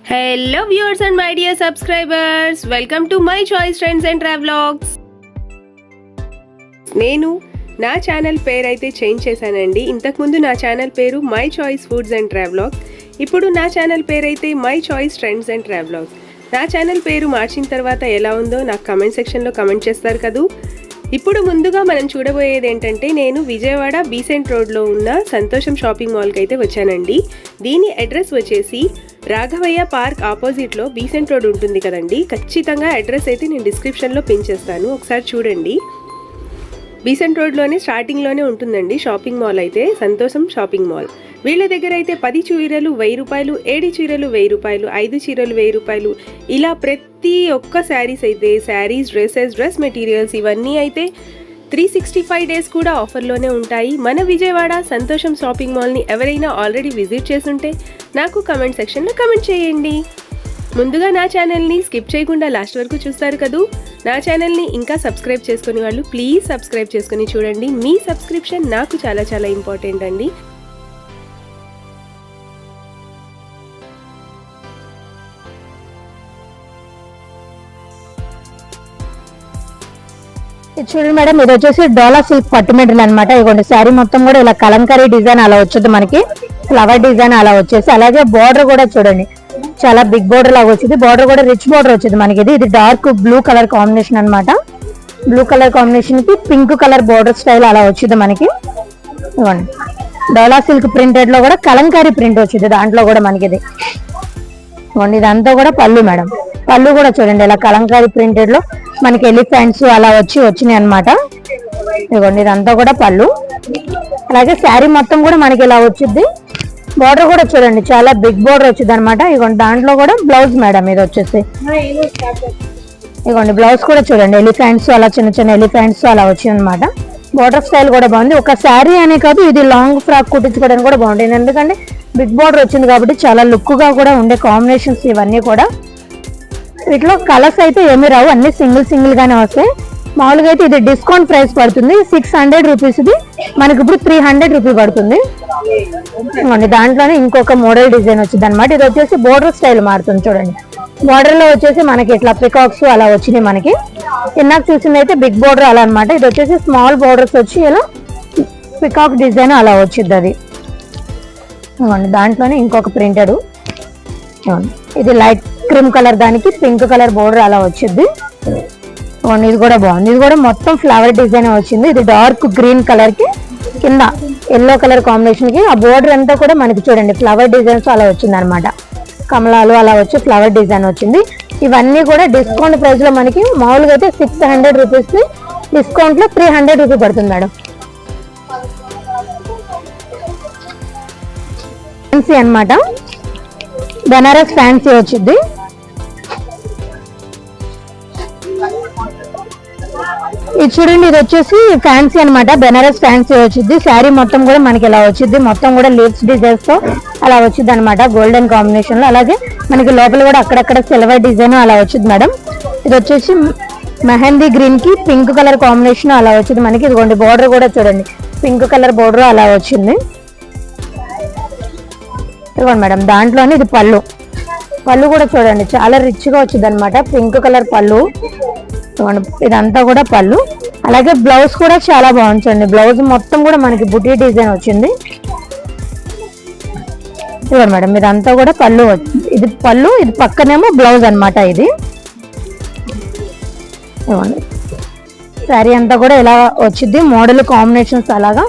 Hello viewers and my dear subscribers, welcome to my choice trends and travelogs. నేను నా channel పేరు అయితే change చేశానండి. ఇంతకుముందు నా ఛానల్ పేరు my choice foods and travelogues. ఇప్పుడు నా ఛానల్ పేరు అయితే my choice trends and travelogues. నా ఛానల్ పేరు మార్చిన తర్వాత ఎలా ఉందో నాకు కమెంట్ సెక్షన్లో కమెంట్ చేస్తారు కదూ. ఇప్పుడు ముందుగా మనం చూడబోయేది ఏంటంటే, నేను విజయవాడ బీసెంట్ రోడ్లో ఉన్న సంతోషం షాపింగ్ మాల్కి అయితే వచ్చానండి. దీని అడ్రస్ వచ్చేసి రాఘవయ్య పార్క్ ఆపోజిట్లో బీసెంట్ రోడ్ ఉంటుంది కదండి. ఖచ్చితంగా అడ్రస్ అయితే నేను డిస్క్రిప్షన్లో పిన్ చేస్తాను, ఒకసారి చూడండి. బీసెంట్ రోడ్లోనే స్టార్టింగ్లోనే ఉంటుందండి షాపింగ్ మాల్ అయితే, సంతోషం షాపింగ్ మాల్. వీళ్ళ దగ్గర అయితే 10 చీరలు 1000 రూపాయలు, 7 చీరలు 1000 రూపాయలు, 5 చీరలు 1000 రూపాయలు, ఇలా ప్రతి ఒక్క శారీస్ అయితే, శారీస్, డ్రెస్సెస్, డ్రెస్ మెటీరియల్స్ ఇవన్నీ అయితే 365 డేస్ కూడా ఆఫర్లోనే ఉంటాయి. మన విజయవాడ సంతోషం షాపింగ్ మాల్ని ఎవరైనా ఆల్రెడీ విజిట్ చేసుంటే నాకు కమెంట్ సెక్షన్లో కమెంట్ చేయండి. ముందుగా నా ఛానల్ని స్కిప్ చేయకుండా లాస్ట్ వరకు చూస్తారు కదూ. నా ఛానల్ని ఇంకా సబ్స్క్రైబ్ చేసుకునే వాళ్ళు ప్లీజ్ సబ్స్క్రైబ్ చేసుకుని చూడండి. మీ సబ్స్క్రిప్షన్ నాకు చాలా చాలా ఇంపార్టెంట్ అండి. చూడండి మేడం, ఇది వచ్చేసి డోలా సిల్క్ పట్టు మెటీరియల్ అనమాట. ఇదిగోండి శారీ మొత్తం కూడా ఇలా కలంకారీ డిజైన్ అలా వచ్చేది, మనకి ఫ్లవర్ డిజైన్ అలా వచ్చేసి, అలాగే బోర్డర్ కూడా చూడండి చాలా బిగ్ బోర్డర్ లాగా వచ్చింది. బోర్డర్ కూడా రిచ్ బోర్డర్ వచ్చింది మనకి. ఇది డార్క్ బ్లూ కలర్ కాంబినేషన్ అనమాట. బ్లూ కలర్ కాంబినేషన్ కి పింక్ కలర్ బోర్డర్ స్టైల్ అలా వచ్చింది మనకి. ఇవ్వండి డోలా సిల్క్ ప్రింటెడ్ లో కూడా కలంకారీ ప్రింట్ వచ్చింది దాంట్లో కూడా మనకి. ఇది ఇవ్వండి, ఇదంతా కూడా పళ్ళు మేడం. పళ్ళు కూడా చూడండి ఇలా కలంకారీ ప్రింటెడ్ లో మనకి ఎలిఫెంట్స్ అలా వచ్చినాయి అనమాట. ఇదిగోండి ఇదంతా కూడా పళ్ళు. అలాగే శారీ మొత్తం కూడా మనకి ఇలా వచ్చింది. బోర్డర్ కూడా చూడండి చాలా బిగ్ బోర్డర్ వచ్చింది అనమాట. ఇదిగోండి దాంట్లో కూడా బ్లౌజ్ మేడం ఇది వచ్చేసి. ఇదిగోండి బ్లౌజ్ కూడా చూడండి ఎలిఫెంట్స్ అలా చిన్న చిన్న ఎలిఫెంట్స్ అలా వచ్చింది అనమాట. బోర్డర్ స్టైల్ కూడా బాగుంది. ఒక శారీ అనే కాదు, ఇది లాంగ్ ఫ్రాక్ కుట్టించుకోవడానికి కూడా బాగుంటుంది. ఎందుకంటే బిగ్ బోర్డర్ వచ్చింది కాబట్టి చాలా లుక్ గా కూడా ఉండే కాంబినేషన్స్ ఇవన్నీ కూడా. వీటిలో కలర్స్ అయితే ఏమీ రావు, అన్ని సింగిల్ గానే వస్తాయి. మామూలుగా అయితే ఇది డిస్కౌంట్ ప్రైస్ పడుతుంది 600 రూపీస్. ఇది మనకి ఇప్పుడు 300 రూపీ పడుతుంది. దాంట్లోనే ఇంకొక మోడల్ డిజైన్ వచ్చింది అనమాట. ఇది వచ్చేసి బోర్డర్ స్టైల్ మారుతుంది చూడండి. బోర్డర్ లో వచ్చేసి మనకి ఇట్లా పికాక్స్ అలా వచ్చినాయి మనకి. ఇందాక చూసింది అయితే బిగ్ బోర్డర్ అలా అనమాట. ఇది వచ్చేసి స్మాల్ బోర్డర్స్ వచ్చి ఇలా పికాక్ డిజైన్ అలా వచ్చింది. అది దాంట్లోనే ఇంకొక ప్రింటెడ్. ఇది లైట్ క్రీమ్ కలర్ దానికి పింక్ కలర్ బోర్డర్ అలా వచ్చింది. ఇది కూడా బాగుంది. ఇది కూడా మొత్తం ఫ్లవర్ డిజైన్ వచ్చింది. ఇది డార్క్ గ్రీన్ కలర్ కి కింద ఎల్లో కలర్ కాంబినేషన్ కి ఆ బోర్డర్ అంతా కూడా మనకి చూడండి ఫ్లవర్ డిజైన్స్ అలా వచ్చింది అనమాట. కమలాలు అలా వచ్చి ఫ్లవర్ డిజైన్ వచ్చింది. ఇవన్నీ కూడా డిస్కౌంట్ ప్రైస్ లో మనకి మామూలుగా అయితే 600 రూపీస్, డిస్కౌంట్ లో 300 రూపీ పడుతుంది మేడం. ఫ్యాన్సీ అనమాట, బనారస్ ఫ్యాన్సీ వచ్చింది. ఇది చూడండి, ఇది వచ్చేసి ఫ్యాన్సీ అనమాట, బెనారస్ ఫ్యాన్సీ వచ్చింది. శారీ మొత్తం కూడా మనకి ఇలా వచ్చింది. మొత్తం కూడా లీవ్స్ డిజైన్స్ తో అలా వచ్చింది అనమాట, గోల్డెన్ కాంబినేషన్ లో. అలాగే మనకి లోపల కూడా అక్కడక్కడ సిల్వర్ డిజైన్ అలా వచ్చింది మేడం. ఇది వచ్చేసి మెహందీ గ్రీన్ కి పింక్ కలర్ కాంబినేషన్ అలా వచ్చింది మనకి. ఇదిగోండి బోర్డర్ కూడా చూడండి పింక్ కలర్ బోర్డర్ అలా వచ్చింది. ఇదిగోండి మేడం, దాంట్లోనే ఇది పళ్ళు. పళ్ళు కూడా చూడండి చాలా రిచ్ గా వచ్చింది అనమాట, పింక్ కలర్ పళ్ళు. ఇదంతా కూడా పళ్ళు. అలాగే బ్లౌజ్ కూడా చాలా బాగుంటుంది. బ్లౌజ్ మొత్తం కూడా మనకి బుటీ డిజైన్ వచ్చింది. ఇదిగోండి మేడం, ఇదంతా కూడా పళ్ళు. ఇది పళ్ళు, ఇది పక్కనేమో బ్లౌజ్ అనమాట. ఇది శారీ అంతా కూడా ఇలా వచ్చింది. మోడల్ కాంబినేషన్స్ అలాగా.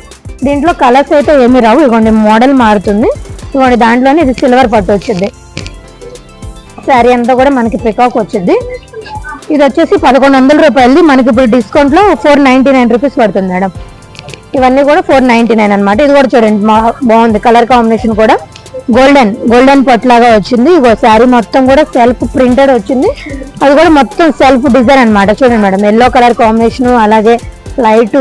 దీంట్లో కలర్స్ అయితే ఏమి రావు. ఇదిగోండి మోడల్ మారుతుంది. ఇదిగోండి దాంట్లోనే ఇది సిల్వర్ పట్టు వచ్చింది. శారీ అంతా కూడా మనకి పికాక్ వచ్చింది. ఇది వచ్చేసి 1100 రూపాయలది. మనకి ఇప్పుడు డిస్కౌంట్ లో 499 రూపీస్ పడుతుంది మేడం. ఇవన్నీ కూడా 499 అనమాట. ఇది కూడా చూడండి బాగుంది, కలర్ కాంబినేషన్ కూడా గోల్డెన్ పట్లాగా వచ్చింది. ఇగో శారీ మొత్తం కూడా సెల్ఫ్ ప్రింటెడ్ వచ్చింది. అది కూడా మొత్తం సెల్ఫ్ డిజైన్ అనమాట. చూడండి మేడం, ఎల్లో కలర్ కాంబినేషన్ అలాగే లైట్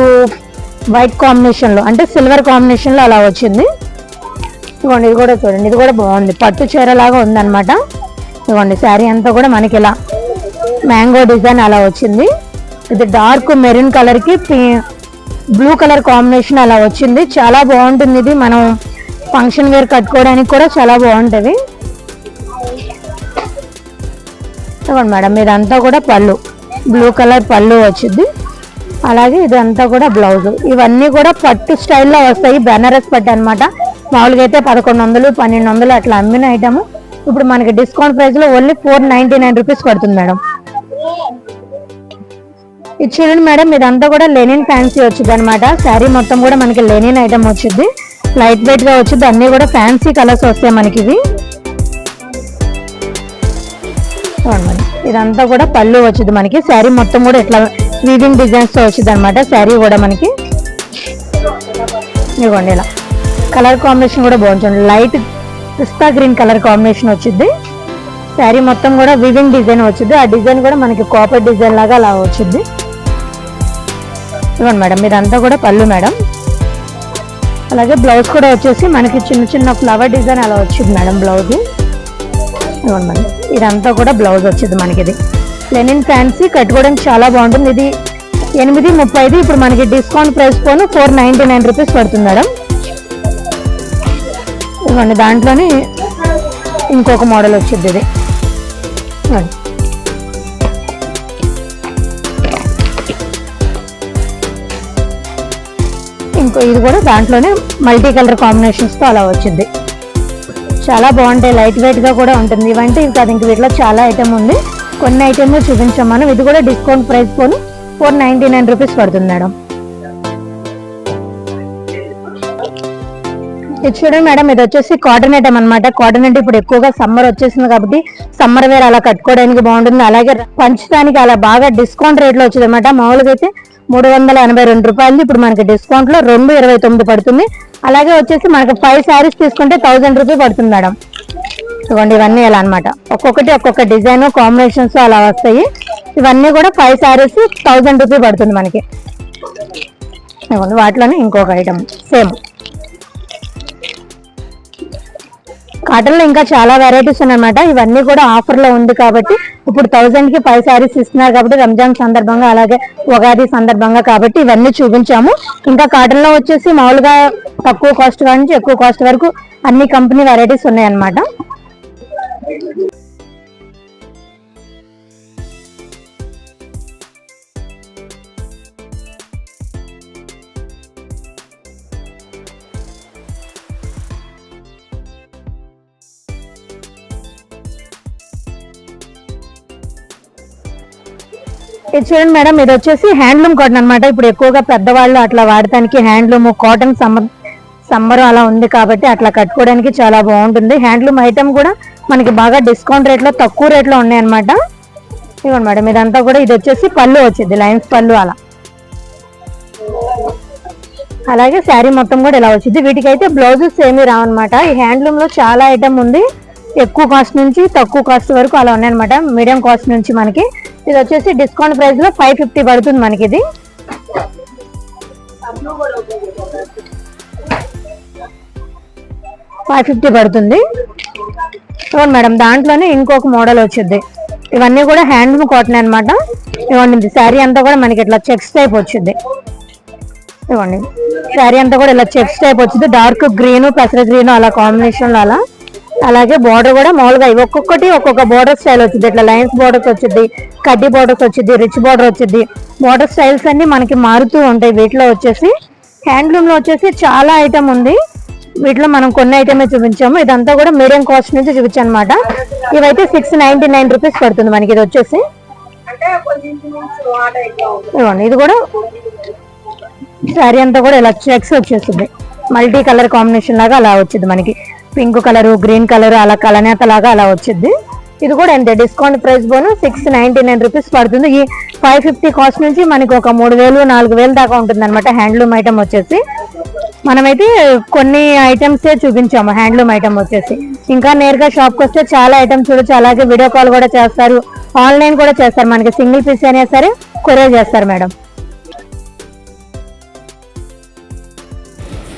వైట్ కాంబినేషన్ లో అంటే సిల్వర్ కాంబినేషన్ లో అలా వచ్చింది. ఇదిగోండి ఇది కూడా చూడండి, ఇది కూడా బాగుంది, పట్టు చీర లాగా ఉందన్నమాట. ఇదిగోండి శారీ అంతా కూడా మనకి ఇలా మ్యాంగో డిజైన్ అలా వచ్చింది. ఇది డార్క్ మెరూన్ కలర్ కి బ్లూ కలర్ కాంబినేషన్ అలా వచ్చింది. చాలా బాగుంటుంది. ఇది మనం ఫంక్షన్ వేర్ కట్టుకోవడానికి కూడా చాలా బాగుంటుంది. ఇవ్వండి మేడం, ఇదంతా కూడా పళ్ళు, బ్లూ కలర్ పళ్ళు వచ్చింది. అలాగే ఇదంతా కూడా బ్లౌజ్. ఇవన్నీ కూడా పట్టు స్టైల్లో వస్తాయి, బెనారస్ పట్టు అనమాట. మామూలుగా అయితే 1100, 1200 అట్లా అమ్మిన ఐటమ్ ఇప్పుడు మనకి డిస్కౌంట్ ప్రైస్ లో ఓన్లీ 499 రూపీస్ పడుతుంది మేడం. ఇది చూడండి మేడం, ఇదంతా కూడా లెనిన్ ఫ్యాన్సీ వచ్చింది అనమాట. శారీ మొత్తం కూడా మనకి లెనిన్ ఐటమ్ వచ్చింది, లైట్ వెయిట్ గా వచ్చింది. అన్ని కూడా ఫ్యాన్సీ కలర్స్ వస్తాయి మనకి ఇవి. ఇదంతా కూడా పళ్ళు వచ్చింది మనకి. శారీ మొత్తం కూడా ఇట్లా వీవింగ్ డిజైన్స్ తో వచ్చింది అనమాట. శారీ కూడా మనకి ఇవ్వండి ఇలా కలర్ కాంబినేషన్ కూడా బాగుంటుంది, లైట్ పిస్తా గ్రీన్ కలర్ కాంబినేషన్ వచ్చింది. శారీ మొత్తం కూడా వీవింగ్ డిజైన్ వచ్చింది. ఆ డిజైన్ కూడా మనకి కాపర్ డిజైన్ లాగా అలా వచ్చింది. ఇవ్వండి మేడం, ఇదంతా కూడా పళ్ళు మేడం. అలాగే బ్లౌజ్ కూడా వచ్చేసి మనకి చిన్న చిన్న ఫ్లవర్ డిజైన్ అలా వచ్చింది మేడం బ్లౌజ్. ఇవ్వండి మేడం, ఇదంతా కూడా బ్లౌజ్ వచ్చింది మనకి. ఇది లెనిన్ ఫ్యాన్సీ, కట్టుకోవడానికి చాలా బాగుంటుంది. ఇది 835, ఇప్పుడు మనకి డిస్కౌంట్ ప్రైస్ పోను 499 రూపీస్ పడుతుంది మేడం. ఇవ్వండి, దాంట్లోనే ఇంకొక మోడల్ వచ్చింది ఇది. ఇది కూడా దాంట్లోనే మల్టీ కలర్ కాంబినేషన్స్ తో అలా వచ్చింది. చాలా బాగుంటాయి, లైట్ వెయిట్ గా కూడా ఉంటుంది. ఇవంటే ఇవి కాదు, ఇంక వీటిలో చాలా ఐటమ్ ఉంది. కొన్ని ఐటమ్ చూపించాం మనం. ఇది కూడా డిస్కౌంట్ ప్రైస్ పోను 499 రూపీస్ పడుతుంది మేడం. ఇది చూడండి మేడం, ఇది వచ్చేసి కాటన్ ఐటమ్ అనమాట. కాటన్ అంటే ఇప్పుడు ఎక్కువగా సమ్మర్ వచ్చేసింది కాబట్టి సమ్మర్ వేర్ అలా కట్టుకోవడానికి బాగుంటుంది. అలాగే పంచడానికి అలా బాగా డిస్కౌంట్ రేట్ లో వచ్చింది అనమాట. మామూలుగా అయితే 382 రూపాయలు, ఇప్పుడు మనకి డిస్కౌంట్ లో 229 పడుతుంది. అలాగే వచ్చేసి మనకి 5 శారీస్ తీసుకుంటే 1000 రూపీస్ పడుతుంది మేడం. ఇవ్వండి, ఇవన్నీ ఎలా అనమాట, ఒక్కొక్కటి ఒక్కొక్క డిజైన్ కాంబినేషన్స్ అలా వస్తాయి. ఇవన్నీ కూడా 5 శారీస్ 1000 రూపీస్ పడుతుంది మనకి. ఇవ్వండి, వాటిలోనే ఇంకొక ఐటమ్ సేమ్ కాటన్ లో ఇంకా చాలా వెరైటీస్ ఉన్నాయన్నమాట. ఇవన్నీ కూడా ఆఫర్ లో ఉంది కాబట్టి ఇప్పుడు 1000 కి 5 శారీస్ ఇస్తున్నారు కాబట్టి, రంజాన్ సందర్భంగా అలాగే ఉగాది సందర్భంగా కాబట్టి ఇవన్నీ చూపించాము. ఇంకా కాటన్ లో వచ్చేసి మామూలుగా తక్కువ కాస్ట్ నుంచి ఎక్కువ కాస్ట్ వరకు అన్ని కంపెనీ వెరైటీస్ ఉన్నాయన్నమాట. ఇది చూడండి మేడం, ఇది వచ్చేసి హ్యాండ్లూమ్ కాటన్ అనమాట. ఇప్పుడు ఎక్కువగా పెద్దవాళ్ళు అట్లా వాడటానికి హ్యాండ్లూమ్ కాటన్ సమ్మర్ అలా ఉంది కాబట్టి అట్లా కట్టుకోవడానికి చాలా బాగుంటుంది. హ్యాండ్లూమ్ ఐటమ్ కూడా మనకి బాగా డిస్కౌంట్ రేట్ లో తక్కువ రేట్ లో ఉన్నాయన్నమాట. ఇవ్వండి మేడం, ఇదంతా కూడా ఇది వచ్చేసి పళ్ళు వచ్చింది, లైన్స్ పళ్ళు అలా. అలాగే శారీ మొత్తం కూడా ఇలా వచ్చింది. వీటికైతే బ్లౌజెస్ ఏమీ రావన్నమాట. ఈ హ్యాండ్లూమ్ లో చాలా ఐటమ్ ఉంది, ఎక్కువ కాస్ట్ నుంచి తక్కువ కాస్ట్ వరకు అలా ఉన్నాయన్నమాట. మీడియం కాస్ట్ నుంచి మనకి ఇది వచ్చేసి డిస్కౌంట్ ప్రైస్ లో 550 పడుతుంది మనకి. ఇది 550 పడుతుంది. ఇవ్వండి మేడం, దాంట్లోనే ఇంకొక మోడల్ వచ్చింది. ఇవన్నీ కూడా హ్యాండ్లూమ్ కాటన్ అనమాట. ఇవ్వండి, శారీ అంతా కూడా మనకి ఇట్లా చెక్స్ టైప్ వచ్చింది. ఇవ్వండి, శారీ అంతా కూడా ఇలా చెక్స్ టైప్ వచ్చింది. డార్క్ గ్రీన్, పెసర గ్రీన్ అలా కాంబినేషన్ లో అలా. అలాగే బార్డర్ కూడా మామూలుగా ఒక్కొక్కటి ఒక్కొక్క బార్డర్ స్టైల్ వచ్చింది. ఇట్లా లైన్స్ బార్డర్స్ వచ్చింది, కడ్డీ బార్డర్స్ వచ్చింది, రిచ్ బార్డర్ వచ్చింది. బార్డర్ స్టైల్స్ అన్ని మనకి మారుతూ ఉంటాయి. వీటిలో వచ్చేసి హ్యాండ్లూమ్ లో వచ్చేసి చాలా ఐటమ్ ఉంది. వీటిలో మనం కొన్ని ఐటమే చూపించాము. ఇదంతా కూడా మీడియం కాస్ట్ నుంచి చూపించాం అనమాట. ఇవైతే 699 రూపీస్ పడుతుంది మనకి. ఇది వచ్చేసి ఇది కూడా శారీ అంతా కూడా ఇలా చెక్స్ వచ్చేస్తుంది, మల్టీ కలర్ కాంబినేషన్ లాగా అలా వచ్చింది మనకి. పింక్ కలర్, గ్రీన్ కలర్ అలా కలనేత లాగా అలా వచ్చింది. ఇది కూడా అంతే, డిస్కౌంట్ ప్రైస్ పోను 699 రూపీస్ పడుతుంది. ఈ 550 కాస్ట్ నుంచి మనకి ఒక 3000, 4000 దాకా ఉంటుంది అనమాట హ్యాండ్లూమ్ ఐటమ్ వచ్చేసి. మనమైతే కొన్ని ఐటమ్స్ చూపించాము హ్యాండ్లూమ్ ఐటమ్ వచ్చేసి. ఇంకా నేరుగా షాప్కి వస్తే చాలా ఐటమ్స్ చూడొచ్చు. అలాగే వీడియో కాల్ కూడా చేస్తారు, ఆన్లైన్ కూడా చేస్తారు. మనకి సింగిల్ పీస్ అయినా సరే కొరియర్ చేస్తారు మేడం.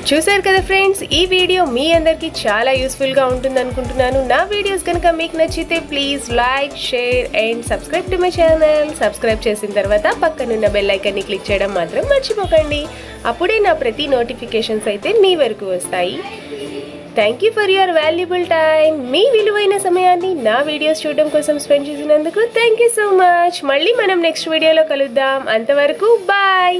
చూసారు కదా ఫ్రెండ్స్, ఈ వీడియో మీ అందరికీ చాలా యూస్ఫుల్గా ఉంటుంది అనుకుంటున్నాను. నా వీడియోస్ కనుక మీకు నచ్చితే please like, share and subscribe to my channel. Subscribe చేసిన తర్వాత పక్కనున్న బెల్ ఐకాన్ని క్లిక్ చేయడం మాత్రం మర్చిపోకండి. అప్పుడే నా ప్రతి నోటిఫికేషన్స్ అయితే మీ వరకు వస్తాయి. Thank you for your valuable time. మీ విలువైన సమయాన్ని నా వీడియోస్ చూడడం కోసం స్పెండ్ చేసినందుకు థ్యాంక్ యూ సో మచ్. మళ్ళీ మనం నెక్స్ట్ వీడియోలో కలుద్దాం. అంతవరకు బాయ్.